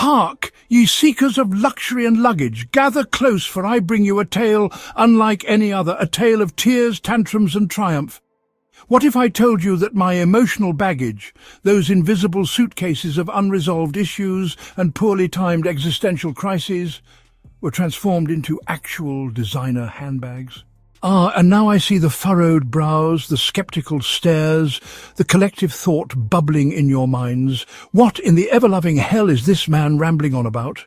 Hark, ye seekers of luxury and luggage, gather close, for I bring you a tale unlike any other, a tale of tears, tantrums and triumph. What if I told you that my emotional baggage, those invisible suitcases of unresolved issues and poorly timed existential crises, were transformed into actual designer handbags? Ah, and now I see the furrowed brows, the sceptical stares, the collective thought bubbling in your minds. What in the ever-loving hell is this man rambling on about?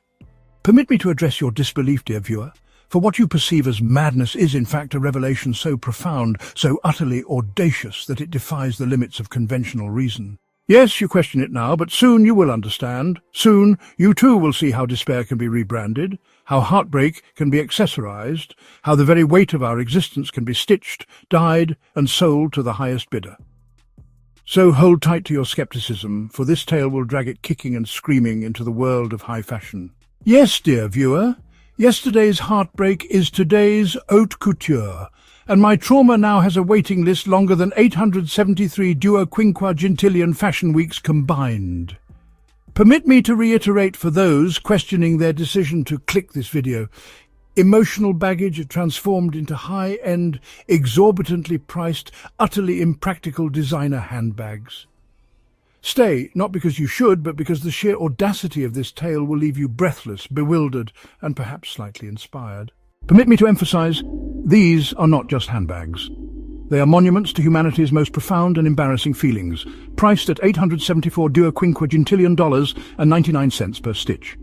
Permit me to address your disbelief, dear viewer, for what you perceive as madness is in fact a revelation so profound, so utterly audacious that it defies the limits of conventional reason. Yes, you question it now, but soon you will understand. Soon you too will see how despair can be rebranded, how heartbreak can be accessorized, how the very weight of our existence can be stitched, dyed, and sold to the highest bidder. So hold tight to your skepticism, for this tale will drag it kicking and screaming into the world of high fashion. Yes, dear viewer, yesterday's heartbreak is today's haute couture, and my trauma now has a waiting list longer than 873 duoquinquagintillion fashion weeks combined. Permit me to reiterate for those questioning their decision to click this video, emotional baggage transformed into high-end, exorbitantly priced, utterly impractical designer handbags. Stay, not because you should, but because the sheer audacity of this tale will leave you breathless, bewildered, and perhaps slightly inspired. Permit me to emphasize, these are not just handbags. They are monuments to humanity's most profound and embarrassing feelings, priced at $874 duoquinquagintillion and 99 cents per stitch.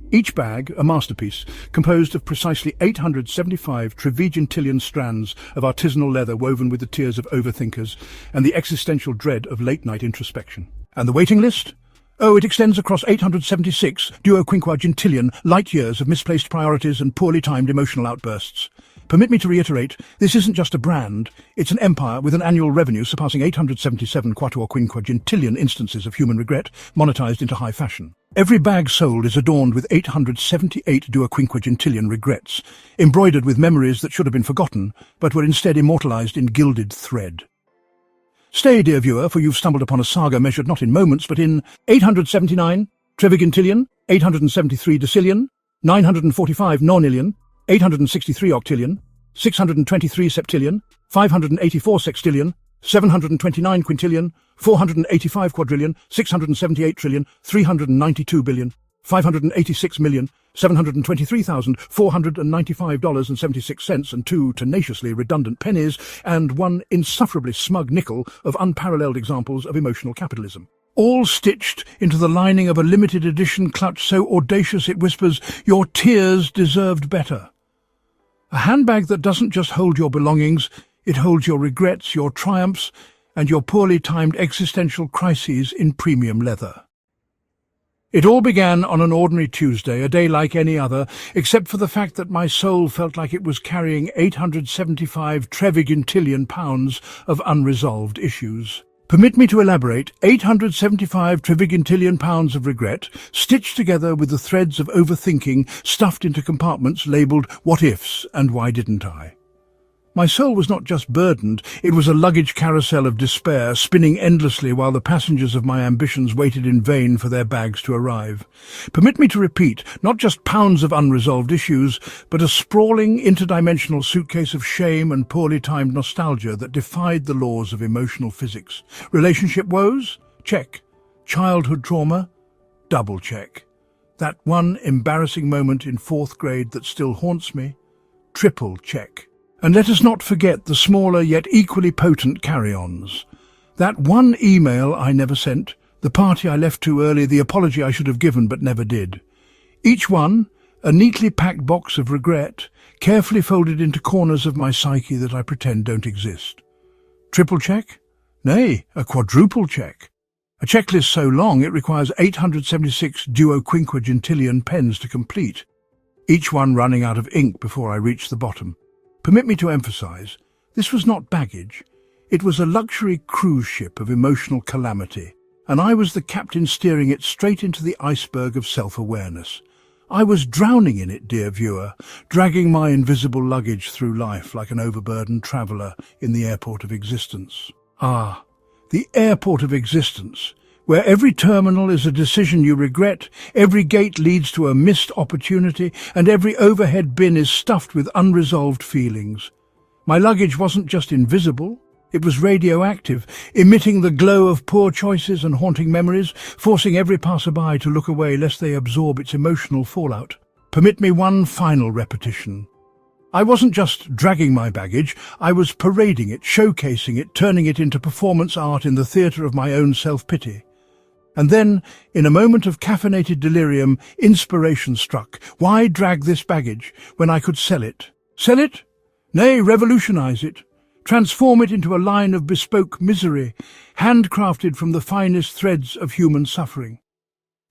Each bag, a masterpiece, composed of precisely 875 trivigintillion strands of artisanal leather woven with the tears of overthinkers and the existential dread of late-night introspection. And the waiting list? Oh, it extends across 876 duoquinquagintillion light years of misplaced priorities and poorly timed emotional outbursts. Permit me to reiterate, this isn't just a brand, it's an empire with an annual revenue surpassing 877 quattuorquinquagintillion instances of human regret, monetized into high fashion. Every bag sold is adorned with 878 duoquinquagintillion regrets, embroidered with memories that should have been forgotten, but were instead immortalized in gilded thread. Stay, dear viewer, for you've stumbled upon a saga measured not in moments, but in 879 trevigintillion, 873 decillion, 945 nonillion, 863 octillion, 623 septillion, 584 sextillion, 729 quintillion, 485 quadrillion, 678 trillion, 392 billion, 586 million, $723,495.76 and 2 tenaciously redundant pennies and 1 insufferably smug nickel of unparalleled examples of emotional capitalism. All stitched into the lining of a limited edition clutch so audacious it whispers, "Your tears deserved better." A handbag that doesn't just hold your belongings, it holds your regrets, your triumphs, and your poorly timed existential crises in premium leather. It all began on an ordinary Tuesday, a day like any other, except for the fact that my soul felt like it was carrying 875 trevigintillion pounds of unresolved issues. Permit me to elaborate, 875 trevigintillion pounds of regret, stitched together with the threads of overthinking, stuffed into compartments labelled "what ifs" and "why didn't I?" My soul was not just burdened, it was a luggage carousel of despair, spinning endlessly while the passengers of my ambitions waited in vain for their bags to arrive. Permit me to repeat, not just pounds of unresolved issues, but a sprawling, interdimensional suitcase of shame and poorly timed nostalgia that defied the laws of emotional physics. Relationship woes? Check. Childhood trauma? Double check. That one embarrassing moment in 4th grade that still haunts me? Triple check. And let us not forget the smaller yet equally potent carry-ons. That one email I never sent, the party I left too early, the apology I should have given but never did. Each one, a neatly packed box of regret, carefully folded into corners of my psyche that I pretend don't exist. Triple check? Nay, a quadruple check. A checklist so long it requires 876 duoquinquagintillion pens to complete, each one running out of ink before I reach the bottom. Permit me to emphasize, this was not baggage. It was a luxury cruise ship of emotional calamity, and I was the captain steering it straight into the iceberg of self-awareness. I was drowning in it, dear viewer, dragging my invisible luggage through life like an overburdened traveller in the airport of existence. Ah, the airport of existence, where every terminal is a decision you regret, every gate leads to a missed opportunity, and every overhead bin is stuffed with unresolved feelings. My luggage wasn't just invisible, it was radioactive, emitting the glow of poor choices and haunting memories, forcing every passerby to look away lest they absorb its emotional fallout. Permit me one final repetition. I wasn't just dragging my baggage, I was parading it, showcasing it, turning it into performance art in the theatre of my own self-pity. And then, in a moment of caffeinated delirium, inspiration struck. Why drag this baggage when I could sell it? Sell it? Nay, revolutionize it. Transform it into a line of bespoke misery, handcrafted from the finest threads of human suffering.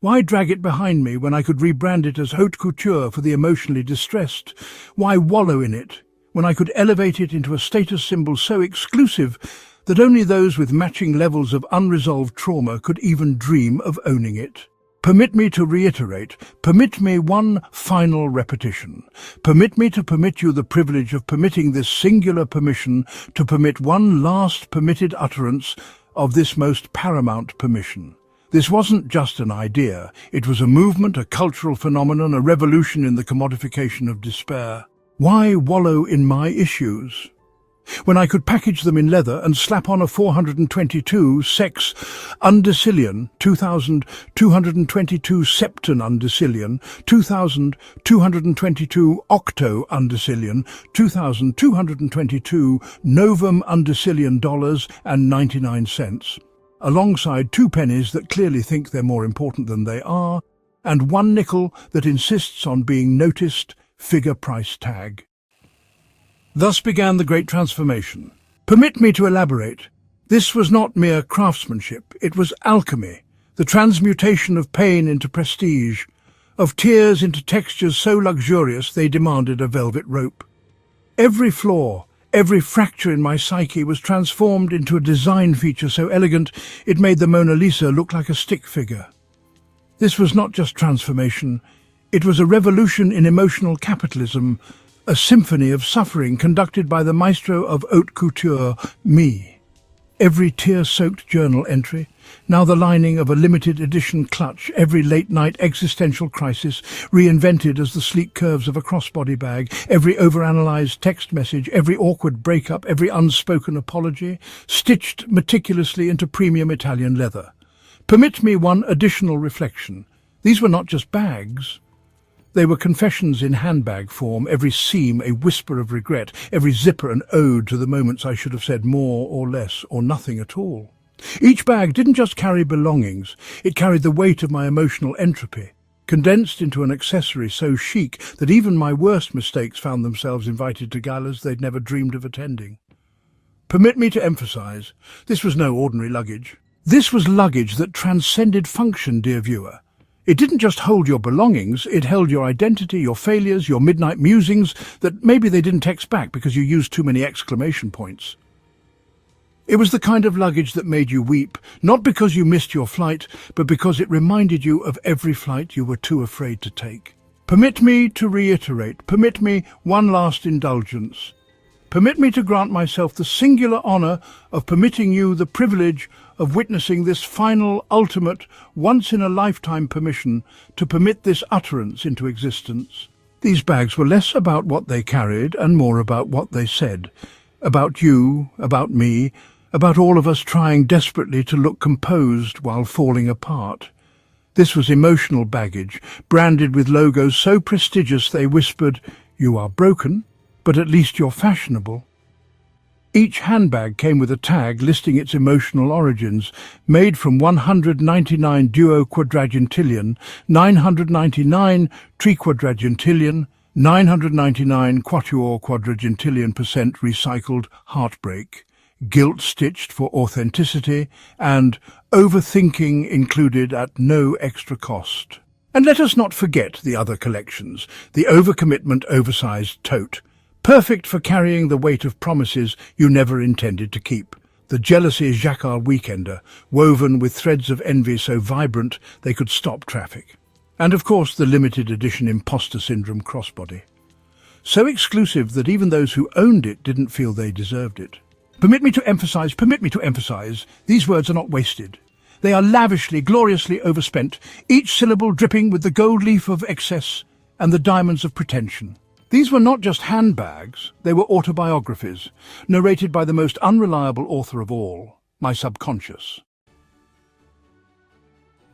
Why drag it behind me when I could rebrand it as haute couture for the emotionally distressed? Why wallow in it when I could elevate it into a status symbol so exclusive that only those with matching levels of unresolved trauma could even dream of owning it? Permit me to reiterate, permit me one final repetition. Permit me to permit you the privilege of permitting this singular permission to permit one last permitted utterance of this most paramount permission. This wasn't just an idea, it was a movement, a cultural phenomenon, a revolution in the commodification of despair. Why wallow in my issues when I could package them in leather and slap on a 422 sex undecillion, 2222 septon undecillion, 2222 octo undecillion, 2222 novum undecillion dollars and 99 cents, alongside 2 pennies that clearly think they're more important than they are, and 1 nickel that insists on being noticed, figure price tag. Thus began the great transformation. Permit me to elaborate. This was not mere craftsmanship, it was alchemy, the transmutation of pain into prestige, of tears into textures so luxurious they demanded a velvet rope. Every flaw, every fracture in my psyche was transformed into a design feature so elegant it made the Mona Lisa look like a stick figure. This was not just transformation, it was a revolution in emotional capitalism, a symphony of suffering conducted by the maestro of haute couture, me. Every tear-soaked journal entry, now the lining of a limited edition clutch, every late-night existential crisis reinvented as the sleek curves of a crossbody bag, every overanalyzed text message, every awkward breakup, every unspoken apology, stitched meticulously into premium Italian leather. Permit me one additional reflection. These were not just bags. They were confessions in handbag form, every seam a whisper of regret, every zipper an ode to the moments I should have said more or less or nothing at all. Each bag didn't just carry belongings, it carried the weight of my emotional entropy, condensed into an accessory so chic that even my worst mistakes found themselves invited to galas they'd never dreamed of attending. Permit me to emphasize, this was no ordinary luggage. This was luggage that transcended function, dear viewer. It didn't just hold your belongings, it held your identity, your failures, your midnight musings that maybe they didn't text back because you used too many exclamation points. It was the kind of luggage that made you weep, not because you missed your flight, but because it reminded you of every flight you were too afraid to take. Permit me to reiterate, permit me one last indulgence. Permit me to grant myself the singular honor of permitting you the privilege of witnessing this final, ultimate, once-in-a-lifetime permission to permit this utterance into existence. These bags were less about what they carried and more about what they said. About you, about me, about all of us trying desperately to look composed while falling apart. This was emotional baggage, branded with logos so prestigious they whispered, "You are broken, but at least you're fashionable." Each handbag came with a tag listing its emotional origins, made from 199 duo quadragentillion, 999 triquadragentillion, 999 quatuor quadragentillion % recycled heartbreak, gilt-stitched for authenticity, and overthinking included at no extra cost. And let us not forget the other collections, the overcommitment oversized tote, perfect for carrying the weight of promises you never intended to keep. The jealousy jacquard weekender, woven with threads of envy so vibrant they could stop traffic. And of course the limited edition imposter syndrome crossbody. So exclusive that even those who owned it didn't feel they deserved it. Permit me to emphasize, these words are not wasted. They are lavishly, gloriously overspent, each syllable dripping with the gold leaf of excess and the diamonds of pretension. These were not just handbags, they were autobiographies, narrated by the most unreliable author of all, my subconscious.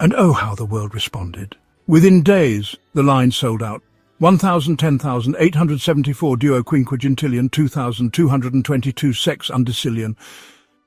And oh, how the world responded. Within days, the line sold out. 1,000, 10,000, 874 duo quinquagintillion, 2,222 sex undecillion,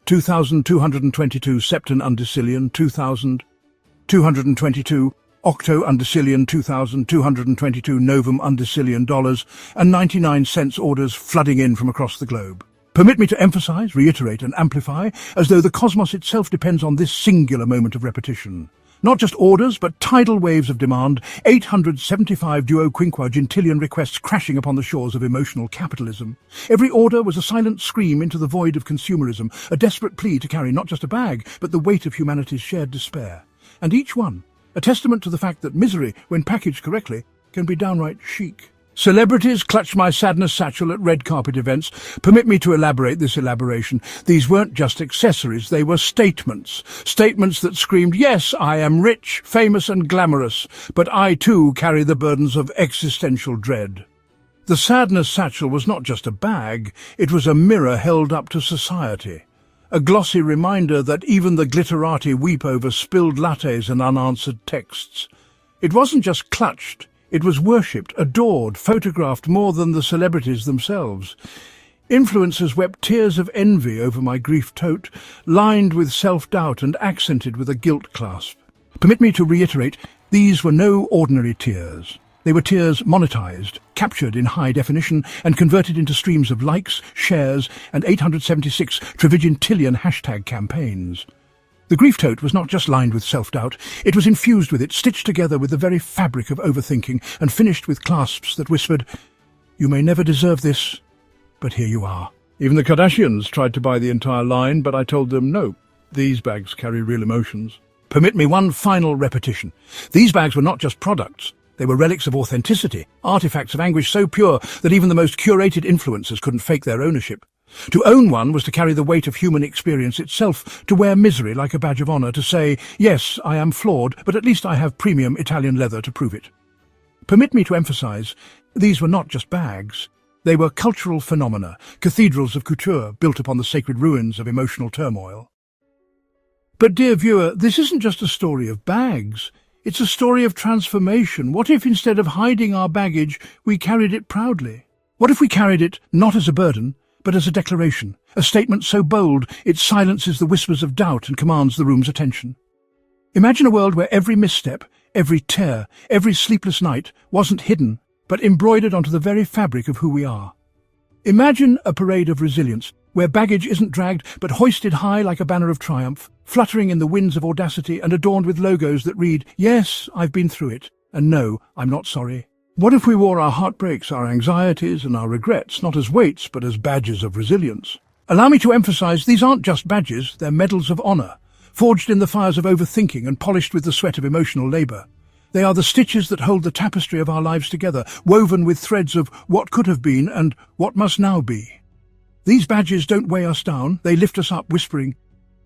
2,222 septon undecillion, 2,222 octo undecillion, 2,222 novum undecillion dollars, and 99 cents orders flooding in from across the globe. Permit me to emphasize, reiterate, and amplify, as though the cosmos itself depends on this singular moment of repetition. Not just orders, but tidal waves of demand, 875 duo quinquagintillion requests crashing upon the shores of emotional capitalism. Every order was a silent scream into the void of consumerism, a desperate plea to carry not just a bag, but the weight of humanity's shared despair. And each one, a testament to the fact that misery, when packaged correctly, can be downright chic. Celebrities clutch my sadness satchel at red carpet events. Permit me to elaborate this elaboration. These weren't just accessories, they were statements. Statements that screamed, yes, I am rich, famous and glamorous, but I too carry the burdens of existential dread. The sadness satchel was not just a bag, it was a mirror held up to society. A glossy reminder that even the glitterati weep over spilled lattes and unanswered texts. It wasn't just clutched. It was worshipped, adored, photographed more than the celebrities themselves. Influencers wept tears of envy over my grief tote, lined with self-doubt and accented with a guilt clasp. Permit me to reiterate, these were no ordinary tears. They were tears monetized, captured in high definition, and converted into streams of likes, shares, and 876 trivigintillion hashtag campaigns. The grief tote was not just lined with self-doubt, it was infused with it, stitched together with the very fabric of overthinking, and finished with clasps that whispered, "You may never deserve this, but here you are." Even the Kardashians tried to buy the entire line, but I told them, no, these bags carry real emotions. Permit me one final repetition. These bags were not just products. They were relics of authenticity, artifacts of anguish so pure that even the most curated influencers couldn't fake their ownership. To own one was to carry the weight of human experience itself, to wear misery like a badge of honor, to say, yes, I am flawed, but at least I have premium Italian leather to prove it. Permit me to emphasize, these were not just bags. They were cultural phenomena, cathedrals of couture built upon the sacred ruins of emotional turmoil. But dear viewer, this isn't just a story of bags. It's a story of transformation. What if instead of hiding our baggage, we carried it proudly? What if we carried it not as a burden, but as a declaration, a statement so bold it silences the whispers of doubt and commands the room's attention? Imagine a world where every misstep, every tear, every sleepless night wasn't hidden, but embroidered onto the very fabric of who we are. Imagine a parade of resilience, where baggage isn't dragged but hoisted high like a banner of triumph, fluttering in the winds of audacity and adorned with logos that read, yes, I've been through it, and no, I'm not sorry. What if we wore our heartbreaks, our anxieties and our regrets, not as weights, but as badges of resilience? Allow me to emphasize, these aren't just badges, they're medals of honor, forged in the fires of overthinking and polished with the sweat of emotional labor. They are the stitches that hold the tapestry of our lives together, woven with threads of what could have been and what must now be. These badges don't weigh us down, they lift us up, whispering,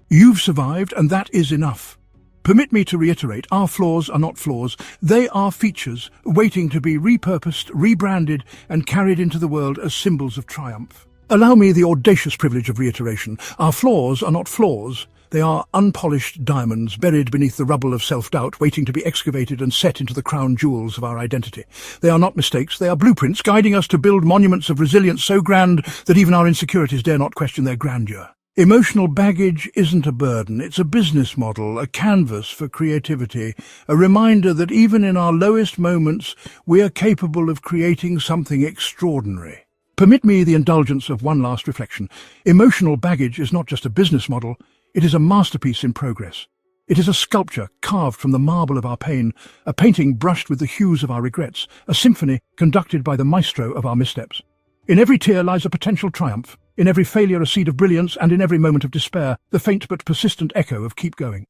you've survived, and that is enough. Permit me to reiterate, our flaws are not flaws. They are features, waiting to be repurposed, rebranded, and carried into the world as symbols of triumph. Allow me the audacious privilege of reiteration. Our flaws are not flaws. They are unpolished diamonds buried beneath the rubble of self-doubt, waiting to be excavated and set into the crown jewels of our identity. They are not mistakes, they are blueprints, guiding us to build monuments of resilience so grand that even our insecurities dare not question their grandeur. Emotional baggage isn't a burden, it's a business model, a canvas for creativity, a reminder that even in our lowest moments, we are capable of creating something extraordinary. Permit me the indulgence of one last reflection. Emotional baggage is not just a business model, it is a masterpiece in progress. It is a sculpture carved from the marble of our pain, a painting brushed with the hues of our regrets, a symphony conducted by the maestro of our missteps. In every tear lies a potential triumph, in every failure a seed of brilliance, and in every moment of despair, the faint but persistent echo of keep going.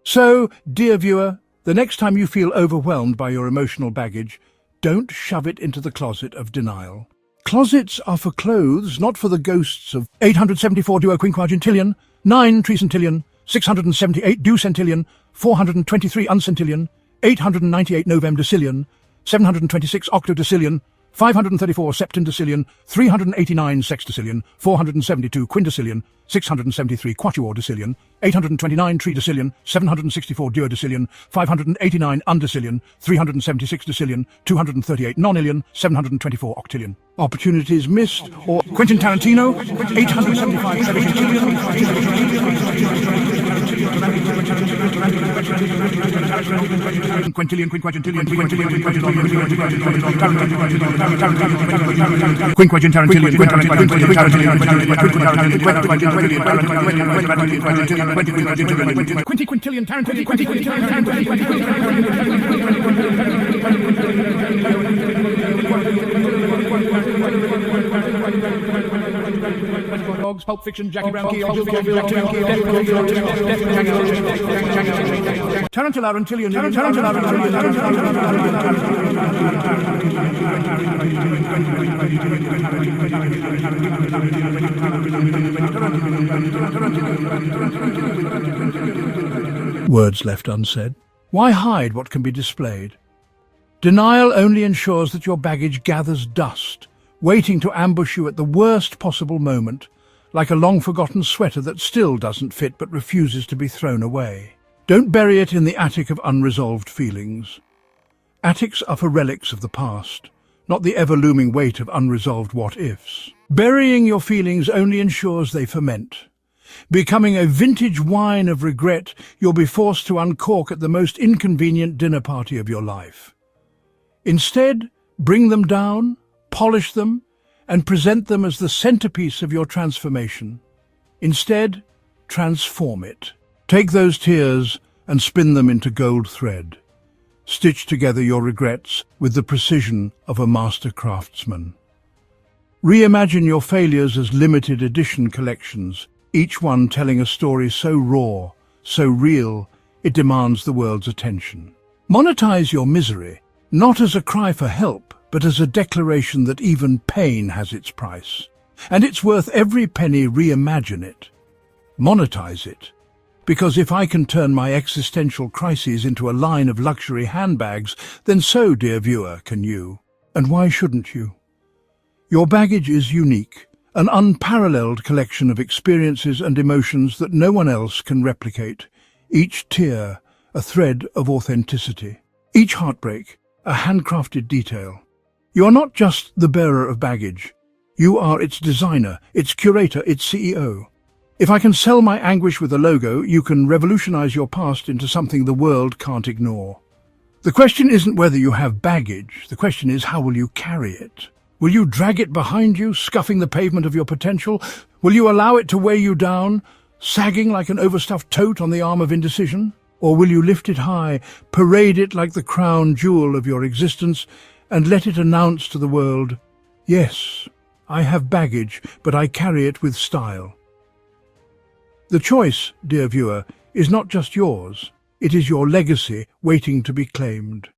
So, dear viewer, the next time you feel overwhelmed by your emotional baggage, don't shove it into the closet of denial. Closets are for clothes, not for the ghosts of 874 duo quinquagintillion, 9 tricentillion, 678 ducentillion, 423 uncentillion, 898 novemdecillion, 726 octodecillion, 534 septindecillion, 389 sextillion, 472 quindecillion, 673 quatuordecillion, 829 tridecillion, 764 duodecillion, 589 undecillion, 376 decillion, 238 nonillion, 724 octillion. Opportunities missed, or Quentin Tarantino, 875 quintillion, quinquagintillion, Dogs, Pulp Fiction, Jackie Brown, Words left unsaid. Why hide what can be displayed? Denial only ensures that your baggage gathers dust, waiting to ambush you at the worst possible moment, like a long-forgotten sweater that still doesn't fit but refuses to be thrown away. Don't bury it in the attic of unresolved feelings. Attics are for relics of the past, not the ever-looming weight of unresolved what-ifs. Burying your feelings only ensures they ferment. Becoming a vintage wine of regret you'll be forced to uncork at the most inconvenient dinner party of your life. Instead, bring them down, polish them, and present them as the centerpiece of your transformation. Instead, transform it. Take those tears and spin them into gold thread. Stitch together your regrets with the precision of a master craftsman. Reimagine your failures as limited edition collections, each one telling a story so raw, so real, it demands the world's attention. Monetize your misery, not as a cry for help, but as a declaration that even pain has its price. And it's worth every penny. Reimagine it. Monetize it. Because if I can turn my existential crises into a line of luxury handbags, then so, dear viewer, can you. And why shouldn't you? Your baggage is unique, an unparalleled collection of experiences and emotions that no one else can replicate. Each tear, a thread of authenticity. Each heartbreak, a handcrafted detail. You are not just the bearer of baggage. You are its designer, its curator, its CEO. If I can sell my anguish with a logo, you can revolutionize your past into something the world can't ignore. The question isn't whether you have baggage. The question is, how will you carry it? Will you drag it behind you, scuffing the pavement of your potential? Will you allow it to weigh you down, sagging like an overstuffed tote on the arm of indecision? Or will you lift it high, parade it like the crown jewel of your existence, and let it announce to the world, yes, I have baggage, but I carry it with style. The choice, dear viewer, is not just yours. It is your legacy waiting to be claimed.